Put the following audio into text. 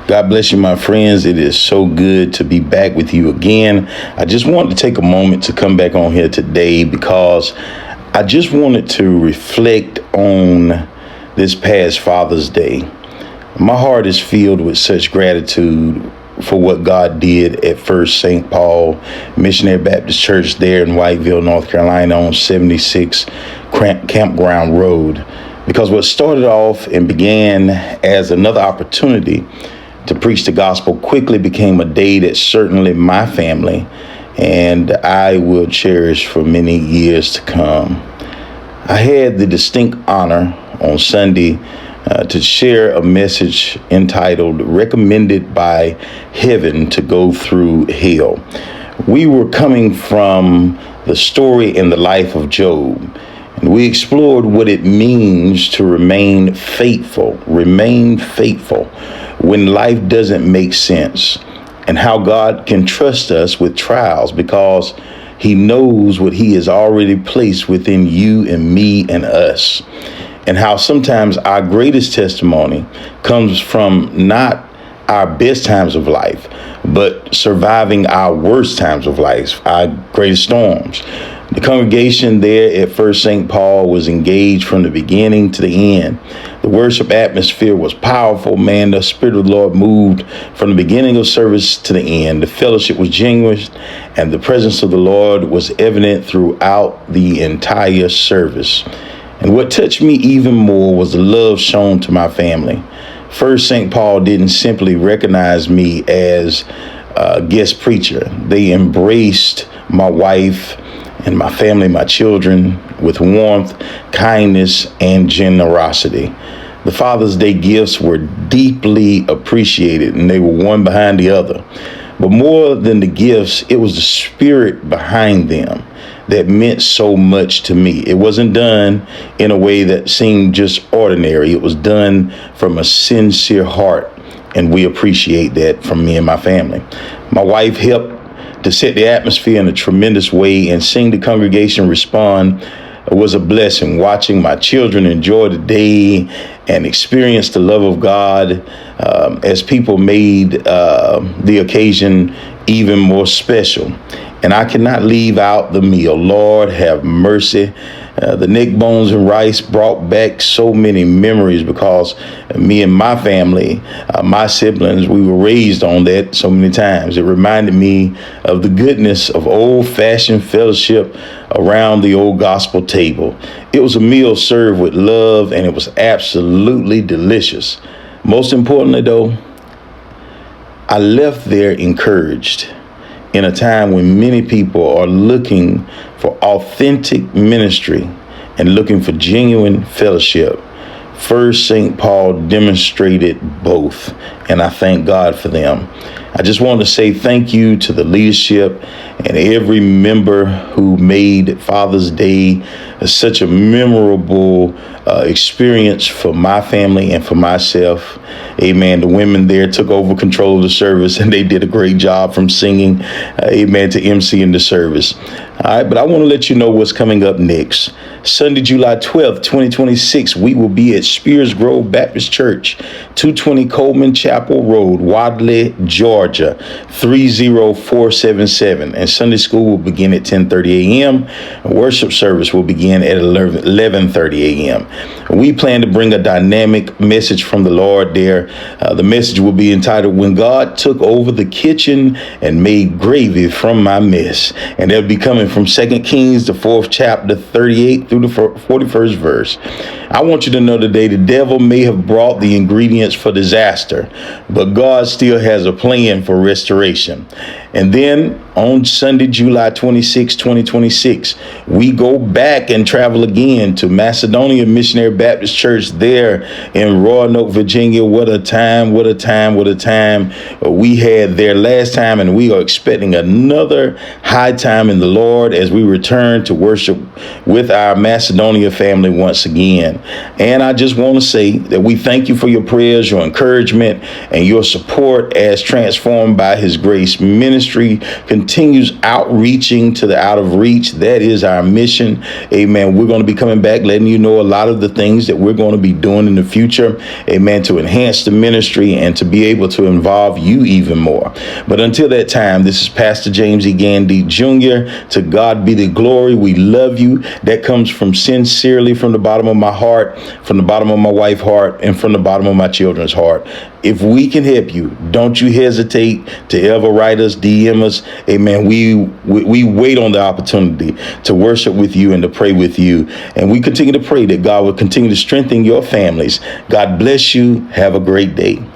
God bless you, my friends. It is so good to be back with you again. I just wanted to take a moment to come back on here today because I just wanted to reflect on this past Father's Day. My heart is filled with such gratitude for what God did at First St. Paul Missionary Baptist Church there in Whiteville, North Carolina on 76 Campground Road. Because what started off and began as another opportunity to preach the gospel quickly became a day that certainly my family and I will cherish for many years to come. I had the distinct honor on Sunday to share a message entitled Recommended by Heaven to Go Through Hell. We were coming from the story in the life of Job, and we explored what it means to remain faithful when life doesn't make sense, and how God can trust us with trials because he knows what he has already placed within you and me and us. And how sometimes our greatest testimony comes from not our best times of life, but surviving our worst times of life, our greatest storms. The congregation there at First St. Paul was engaged from the beginning to the end. The worship atmosphere was powerful, man. The Spirit of the Lord moved from the beginning of service to the end. The fellowship was genuine, and the presence of the Lord was evident throughout the entire service. And what touched me even more was the love shown to my family. First St. Paul didn't simply recognize me as a guest preacher. They embraced my wife and my family, my children, with warmth, kindness, and generosity. The Father's Day gifts were deeply appreciated, and they were one behind the other. But more than the gifts, it was the spirit behind them that meant so much to me. It wasn't done in a way that seemed just ordinary. It was done from a sincere heart, and we appreciate that from me and my family. My wife helped to set the atmosphere in a tremendous way, and seeing the congregation respond was a blessing. Watching my children enjoy the day and experience the love of God as people made the occasion even more special. And I cannot leave out the meal. Lord, have mercy. The neck bones and rice brought back so many memories because me and my family, my siblings, we were raised on that so many times. It reminded me of the goodness of old-fashioned fellowship around the old gospel table. It was a meal served with love, and it was absolutely delicious. Most importantly, though, I left there encouraged. In a time when many people are looking for authentic ministry and looking for genuine fellowship, First St. Paul demonstrated both, and I thank God for them. I just want to say thank you to the leadership and every member who made Father's Day such a memorable experience for my family and for myself. Amen. The women there took over control of the service, and they did a great job from singing, amen, to emceeing the service. All right, but I want to let you know what's coming up next. Sunday, July 12th, 2026, we will be at Spears Grove Baptist Church, 220 Coleman Chapel Road, Wadley, Georgia, 30477. And Sunday school will begin at 10:30 a.m. Worship service will begin at 11:30 a.m. We plan to bring a dynamic message from the Lord there. The message will be entitled, When God Took Over the Kitchen and Made Gravy from My Mess. And they'll be coming from 2 Kings, the 4th chapter, 38 through the 41st verse. I want you to know today the devil may have brought the ingredients for disaster, but God still has a plan for restoration. And then on Sunday, July 26, 2026, we go back and travel again to Macedonia Missionary Baptist Church there in Roanoke, Virginia. What a time we had there last time, and we are expecting another high time in the Lord as we return to worship with our Macedonia family once again. And I just want to say that we thank you for your prayers, your encouragement, and your support as Transformed by His Grace Ministry continues outreaching to the out of reach. That is our mission. Amen. We're going to be coming back, letting you know a lot of the things that we're going to be doing in the future. Amen. To enhance the ministry and to be able to involve you even more. But until that time, this is Pastor James E. Gandy Jr. To God be the glory. We love you. That comes from sincerely from the bottom of my heart, from the bottom of my wife's heart, and from the bottom of my children's heart. If we can help you, don't you hesitate to ever write us, DM us. Amen. We wait on the opportunity to worship with you and to pray with you. And we continue to pray that God will continue to strengthen your families. God bless you. Have a great day.